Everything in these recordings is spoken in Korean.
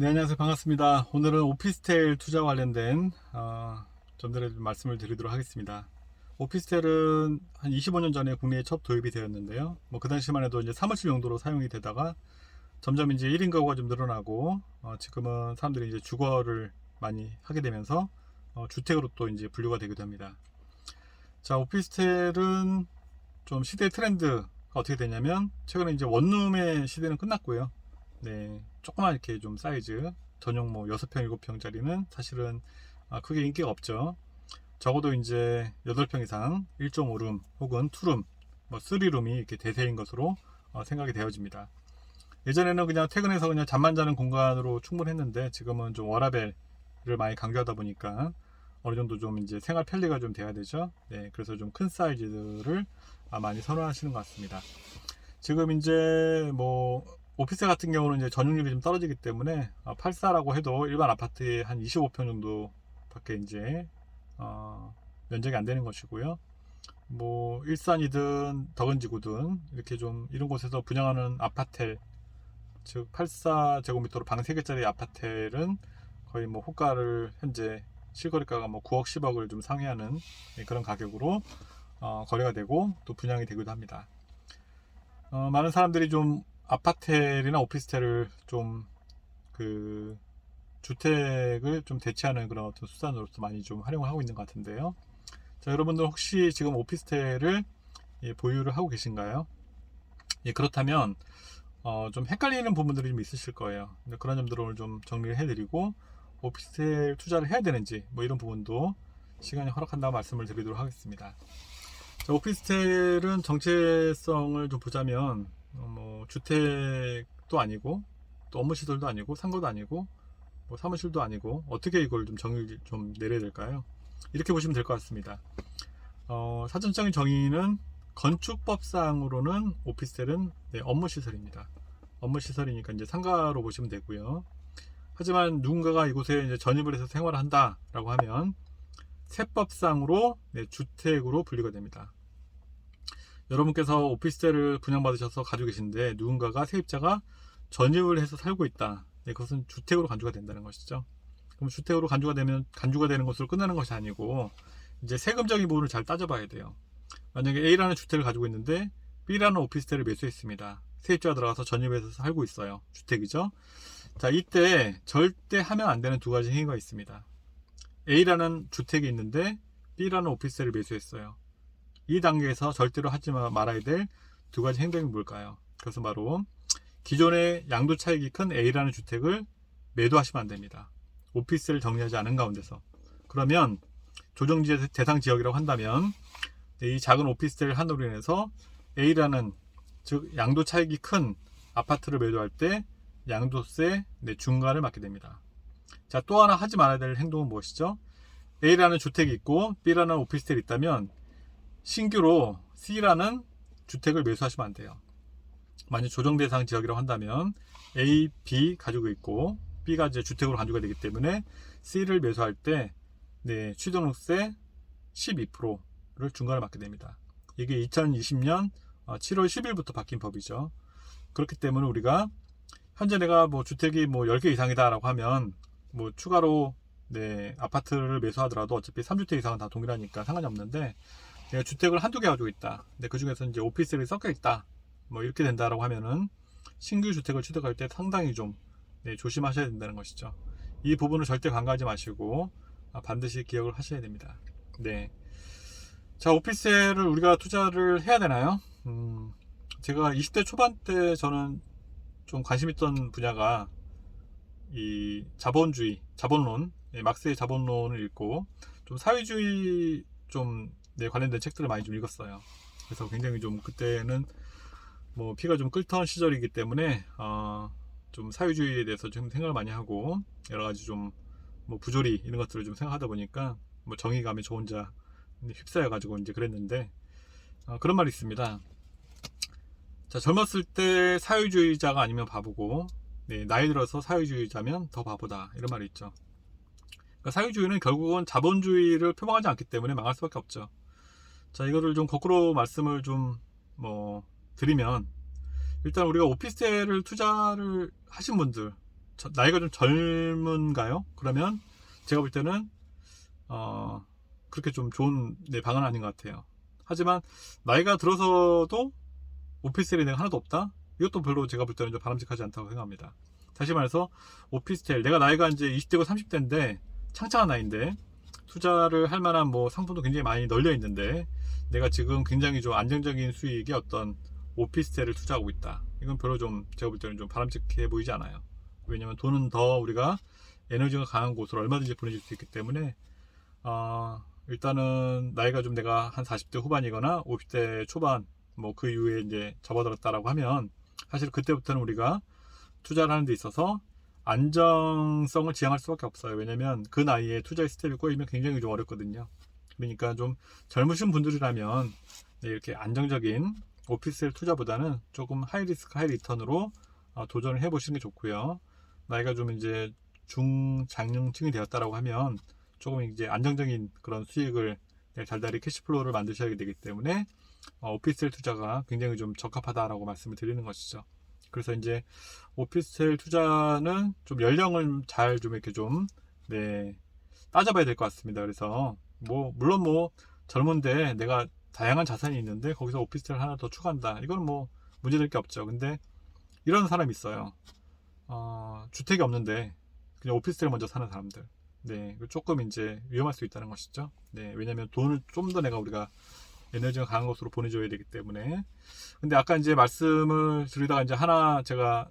네, 안녕하세요. 반갑습니다. 오늘은 오피스텔 투자 관련된 점들에 좀 말씀을 드리도록 하겠습니다. 오피스텔은 한 25년 전에 국내에 첫 도입이 되었는데요. 뭐 그 당시만 해도 이제 사무실 용도로 사용이 되다가 점점 이제 1인 가구가 좀 늘어나고 지금은 사람들이 이제 주거를 많이 하게 되면서 주택으로 또 이제 분류가 되기도 합니다. 자, 오피스텔은 좀 시대의 트렌드가 어떻게 되냐면 최근에 이제 원룸의 시대는 끝났고요. 네, 조그만 이렇게 좀 사이즈 전용 뭐 6평, 7평짜리는 사실은 크게 인기가 없죠. 적어도 이제 8평 이상 1.5룸 혹은 2룸, 뭐 3룸이 이렇게 대세인 것으로 생각이 되어집니다. 예전에는 그냥 퇴근해서 그냥 잠만 자는 공간으로 충분했는데 지금은 좀 워라밸을 많이 강조하다 보니까 어느 정도 좀 이제 생활 편리가 좀 돼야 되죠. 네, 그래서 좀 큰 사이즈들을 많이 선호하시는 것 같습니다. 지금 이제 뭐 오피스 같은 경우는 이제 전용률이 좀 떨어지기 때문에 84라고 해도 일반 아파트의 한 25평 정도밖에 이제 면적이 안 되는 것이고요. 뭐 일산이든 덕은지구든 이렇게 좀 이런 곳에서 분양하는 아파텔, 즉 84제곱미터로 방 3개짜리 아파텔은 거의 뭐 호가를 현재 실거래가가 뭐 9억 10억을 좀 상회하는 그런 가격으로 거래가 되고 또 분양이 되기도 합니다. 많은 사람들이 좀 아파텔이나 오피스텔을 좀 그 주택을 좀 대체하는 그런 어떤 수단으로서 많이 좀 활용을 하고 있는 것 같은데요. 자, 여러분들 혹시 지금 오피스텔을 보유를 하고 계신가요? 예, 그렇다면 좀 헷갈리는 부분들이 좀 있으실 거예요. 근데 그런 점들을 오늘 좀 정리를 해드리고 오피스텔 투자를 해야 되는지 뭐 이런 부분도 시간이 허락한다고 말씀을 드리도록 하겠습니다. 자, 오피스텔은 정체성을 좀 보자면 뭐 주택도 아니고 또 업무시설도 아니고 상가도 아니고 뭐 사무실도 아니고 어떻게 이걸 좀 정의를 좀 내려야 될까요? 이렇게 보시면 될 것 같습니다. 사전적인 정의는 건축법상으로는 오피스텔은 업무시설입니다. 업무시설이니까 이제 상가로 보시면 되고요. 하지만 누군가가 이곳에 이제 전입을 해서 생활을 한다라고 하면 세법상으로 주택으로 분류가 됩니다. 여러분께서 오피스텔을 분양받으셔서 가지고 계신데 누군가가 세입자가 전입을 해서 살고 있다. 그것은 주택으로 간주가 된다는 것이죠. 그럼 주택으로 간주가 되는 것으로 끝나는 것이 아니고 이제 세금적인 부분을 잘 따져봐야 돼요. 만약에 A라는 주택을 가지고 있는데 B라는 오피스텔을 매수했습니다. 세입자가 들어가서 전입해서 살고 있어요. 주택이죠. 자, 이때 절대 하면 안 되는 두 가지 행위가 있습니다. A라는 주택이 있는데 B라는 오피스텔을 매수했어요. 이 단계에서 절대로 하지 말아야 될 두 가지 행동이 뭘까요? 그것은 바로 기존의 양도 차익이 큰 A라는 주택을 매도하시면 안 됩니다. 오피스를 정리하지 않은 가운데서. 그러면 조정지 대상 지역이라고 한다면 이 작은 오피스텔 한으로 인해서 A라는 즉 양도 차익이 큰 아파트를 매도할 때 양도세 중과를 맞게 됩니다. 자, 또 하나 하지 말아야 될 행동은 무엇이죠? A라는 주택이 있고 B라는 오피스텔이 있다면 신규로 C라는 주택을 매수하시면 안 돼요. 만약 조정 대상 지역이라고 한다면 A, B 가지고 있고 B가 이제 주택으로 간주가 되기 때문에 C를 매수할 때 취등록세 12%를 중과를 받게 됩니다. 이게 2020년 7월 10일부터 바뀐 법이죠. 그렇기 때문에 우리가 현재 내가 뭐 주택이 뭐 10개 이상이다라고 하면 뭐 추가로 아파트를 매수하더라도 어차피 3주택 이상은 다 동일하니까 상관이 없는데 내가 주택을 한두 개 가지고 있다. 근데 그 중에서 이제 오피스텔이 섞여 있다. 뭐 이렇게 된다라고 하면은 신규 주택을 취득할 때 상당히 좀 조심하셔야 된다는 것이죠. 이 부분을 절대 간과하지 마시고 반드시 기억을 하셔야 됩니다. 네. 자, 오피스텔을 우리가 투자를 해야 되나요? 제가 20대 초반 때 저는 좀 관심 있던 분야가 이 자본주의, 자본론, 막스의 자본론을 읽고 좀 사회주의 좀 관련된 책들을 많이 좀 읽었어요. 그래서 굉장히 좀 그때는 뭐 피가 좀 끓던 시절이기 때문에 좀 사회주의에 대해서 좀 생각을 많이 하고 여러 가지 좀 뭐 부조리 이런 것들을 좀 생각하다 보니까 뭐 정의감에 저 혼자 휩싸여 가지고 이제 그랬는데 그런 말이 있습니다. 자, 젊었을 때 사회주의자가 아니면 바보고 나이 들어서 사회주의자면 더 바보다 이런 말이 있죠. 그러니까 사회주의는 결국은 자본주의를 표방하지 않기 때문에 망할 수밖에 없죠. 자, 이거를 좀 거꾸로 말씀을 좀 뭐 드리면 일단 우리가 오피스텔을 투자를 하신 분들 나이가 좀 젊은가요? 그러면 제가 볼 때는 그렇게 좀 좋은 방은 아닌 것 같아요. 하지만 나이가 들어서도 오피스텔이 내가 하나도 없다? 이것도 별로 제가 볼 때는 좀 바람직하지 않다고 생각합니다. 다시 말해서 오피스텔, 내가 나이가 이제 20대고 30대인데 창창한 나이인데 투자를 할 만한 뭐 상품도 굉장히 많이 널려 있는데 내가 지금 굉장히 좀 안정적인 수익의 어떤 오피스텔을 투자하고 있다. 이건 별로 좀 제가 볼 때는 좀 바람직해 보이지 않아요. 왜냐면 돈은 더 우리가 에너지가 강한 곳으로 얼마든지 보내줄 수 있기 때문에 일단은 나이가 좀 내가 한 40대 후반이거나 50대 초반 뭐 그 이후에 이제 접어들었다라고 하면 사실 그때부터는 우리가 투자를 하는 데 있어서 안정성을 지향할 수밖에 없어요. 왜냐면 그 나이에 투자의 스텝이 꼬이면 굉장히 좀 어렵거든요. 그러니까 좀 젊으신 분들이라면 이렇게 안정적인 오피스텔 투자보다는 조금 하이 리스크 하이 리턴으로 도전을 해보시는 게 좋고요. 나이가 좀 이제 중장년층이 되었다라고 하면 조금 이제 안정적인 그런 수익을 달달이 캐시플로우를 만드셔야 되기 때문에 오피스텔 투자가 굉장히 좀 적합하다라고 말씀을 드리는 것이죠. 그래서 이제 오피스텔 투자는 좀 연령을 잘 좀 이렇게 좀 따져봐야 될 것 같습니다. 그래서 뭐 물론 뭐 젊은데 내가 다양한 자산이 있는데 거기서 오피스텔 하나 더 추가한다. 이건 뭐 문제될 게 없죠. 근데 이런 사람이 있어요. 주택이 없는데 그냥 오피스텔 먼저 사는 사람들. 조금 이제 위험할 수 있다는 것이죠. 왜냐면 돈을 좀 더 우리가 에너지가 강한 것으로 보내줘야 되기 때문에. 근데 아까 이제 말씀을 드리다가 이제 하나 제가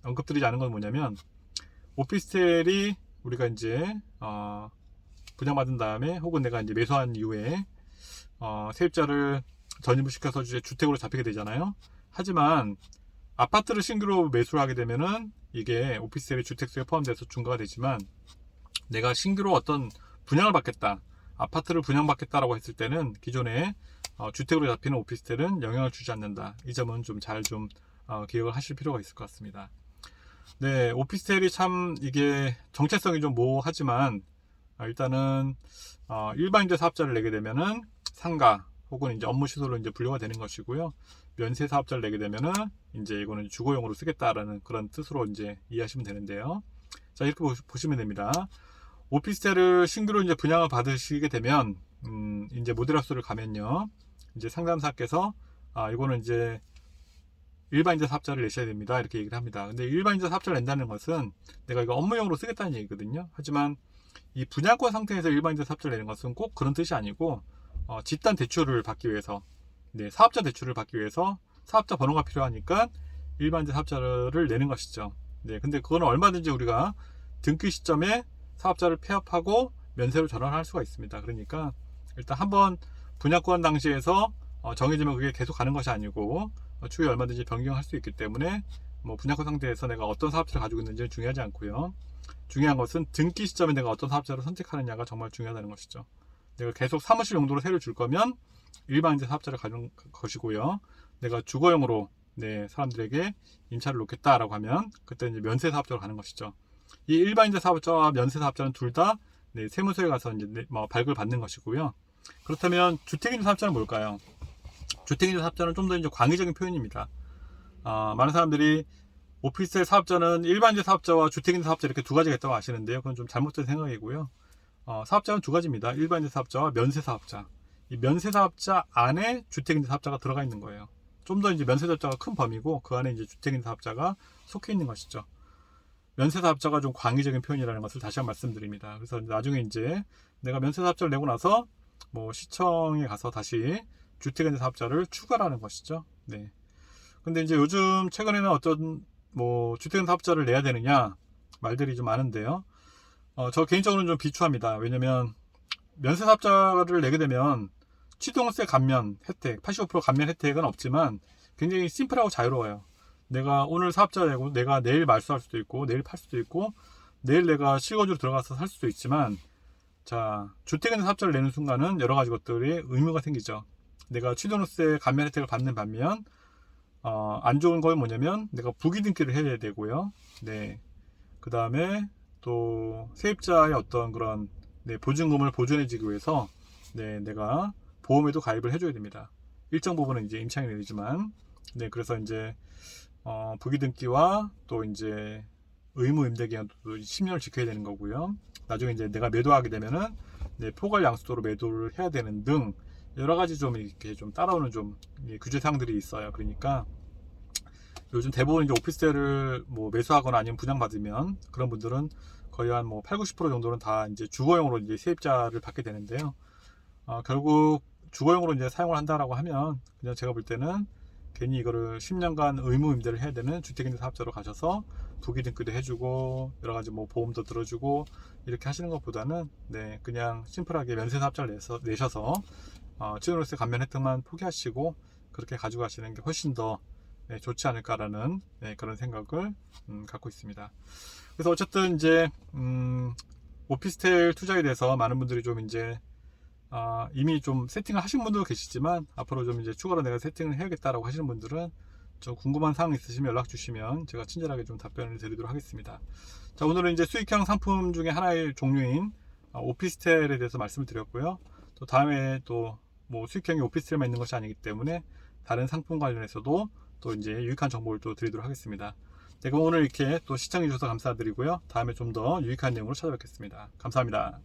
언급드리지 않은 건 뭐냐면 오피스텔이 우리가 이제 분양받은 다음에 혹은 내가 이제 매수한 이후에 세입자를 전입을 시켜서 이제 주택으로 잡히게 되잖아요. 하지만 아파트를 신규로 매수를 하게 되면은 이게 오피스텔이 주택수에 포함돼서 중과가 되지만 내가 신규로 어떤 분양을 받겠다, 아파트를 분양받겠다라고 했을 때는 기존에 주택으로 잡히는 오피스텔은 영향을 주지 않는다. 이 점은 좀 잘 기억을 하실 필요가 있을 것 같습니다. 오피스텔이 참 이게 정체성이 좀 모호하지만 일단은 일반임대 사업자를 내게 되면은 상가 혹은 이제 업무 시설로 이제 분류가 되는 것이고요. 면세 사업자를 내게 되면은 이제 이거는 주거용으로 쓰겠다라는 그런 뜻으로 이제 이해하시면 되는데요. 자, 이렇게 보시면 됩니다. 오피스텔을 신규로 이제 분양을 받으시게 되면 이제 모델하우스를 가면요, 이제 상담사께서 이거는 이제 일반임대 사업자를 내셔야 됩니다, 이렇게 얘기를 합니다. 근데 일반임대 사업자를 낸다는 것은 내가 이거 업무용으로 쓰겠다는 얘기거든요. 하지만 이 분양권 상태에서 일반임대 사업자를 내는 것은 꼭 그런 뜻이 아니고 집단 대출을 받기 위해서, 사업자 대출을 받기 위해서 사업자 번호가 필요하니까 일반임대 사업자를 내는 것이죠. 근데 그거는 얼마든지 우리가 등기 시점에 사업자를 폐업하고 면세로 전환할 수가 있습니다. 그러니까 일단 한번 분양권 당시에서 정해지면 그게 계속 가는 것이 아니고 추후에 얼마든지 변경할 수 있기 때문에 뭐 분양권 상태에서 내가 어떤 사업자를 가지고 있는지는 중요하지 않고요. 중요한 것은 등기 시점에 내가 어떤 사업자를 선택하느냐가 정말 중요하다는 것이죠. 내가 계속 사무실 용도로 세를 줄 거면 일반임대 사업자를 가는 것이고요. 내가 주거용으로 사람들에게 임차를 놓겠다라고 하면 그때 이제 면세 사업자로 가는 것이죠. 이 일반임대 사업자와 면세 사업자는 둘 다 세무서에 가서 이제 발급을 받는 것이고요. 그렇다면 주택임대 사업자는 뭘까요? 주택임대 사업자는 좀 더 이제 광의적인 표현입니다. 많은 사람들이 오피스텔 사업자는 일반임대 사업자와 주택임대 사업자 이렇게 두 가지가 있다고 아시는데요. 그건 좀 잘못된 생각이고요. 사업자는 두 가지입니다. 일반임대 사업자와 면세 사업자. 이 면세 사업자 안에 주택임대 사업자가 들어가 있는 거예요. 좀 더 이제 면세 사업자가 큰 범위고 그 안에 이제 주택임대 사업자가 속해 있는 것이죠. 면세 사업자가 좀 광의적인 표현이라는 것을 다시 한번 말씀드립니다. 그래서 나중에 이제 내가 면세 사업자를 내고 나서 뭐 시청에 가서 다시 주택임대 사업자를 추가하는 것이죠. 근데 이제 요즘 최근에는 어떤 뭐 주택임대 사업자를 내야 되느냐 말들이 좀 많은데요. 저 개인적으로는 좀 비추합니다. 왜냐면 면세 사업자를 내게 되면 취득세 감면 혜택, 85% 감면 혜택은 없지만 굉장히 심플하고 자유로워요. 내가 오늘 사업자 내고 내가 내일 말소할 수도 있고 내일 팔 수도 있고 내일 내가 실거주로 들어가서 살 수도 있지만, 자, 주택임대 사업자를 내는 순간은 여러 가지 것들이 의무가 생기죠. 내가 취득세 감면 혜택을 받는 반면 안 좋은 건 뭐냐면 내가 부기 등기를 해야 되고요. 그 다음에 또 세입자의 어떤 그런 보증금을 보존해주기 위해서 내가 보험에도 가입을 해줘야 됩니다. 일정 부분은 이제 임차인이 내지만, 그래서 이제 부기 등기와 또 이제 의무 임대 기간도 10년을 지켜야 되는 거고요. 나중에 이제 내가 매도하게 되면은 포괄 양수도로 매도를 해야 되는 등 여러 가지 좀 이렇게 좀 따라오는 좀 규제 사항들이 있어요. 그러니까 요즘 대부분 이제 오피스텔을 뭐 매수하거나 아니면 분양받으면 그런 분들은 거의 한 뭐 8, 90% 정도는 다 이제 주거용으로 이제 세입자를 받게 되는데요. 결국 주거용으로 이제 사용을 한다라고 하면 그냥 제가 볼 때는 괜히 이거를 10년간 의무 임대를 해야 되는 주택임대 사업자로 가셔서 부기 등기도 해주고 여러 가지 뭐 보험도 들어주고 이렇게 하시는 것보다는 그냥 심플하게 면세 사업자를 내셔서 취득세 감면 혜택만 포기하시고 그렇게 가지고 가시는 게 훨씬 더 좋지 않을까라는 그런 생각을 갖고 있습니다. 그래서 어쨌든 이제 오피스텔 투자에 대해서 많은 분들이 좀 이제 이미 좀 세팅을 하신 분도 계시지만 앞으로 좀 이제 추가로 내가 세팅을 해야겠다라고 하시는 분들은 좀 궁금한 사항 있으시면 연락 주시면 제가 친절하게 좀 답변을 드리도록 하겠습니다. 자, 오늘은 이제 수익형 상품 중에 하나의 종류인 오피스텔에 대해서 말씀을 드렸고요. 또 다음에 또 뭐 수익형이 오피스텔만 있는 것이 아니기 때문에 다른 상품 관련해서도 또 이제 유익한 정보를 또 드리도록 하겠습니다. 그럼 오늘 이렇게 또 시청해 주셔서 감사드리고요. 다음에 좀 더 유익한 내용으로 찾아뵙겠습니다. 감사합니다.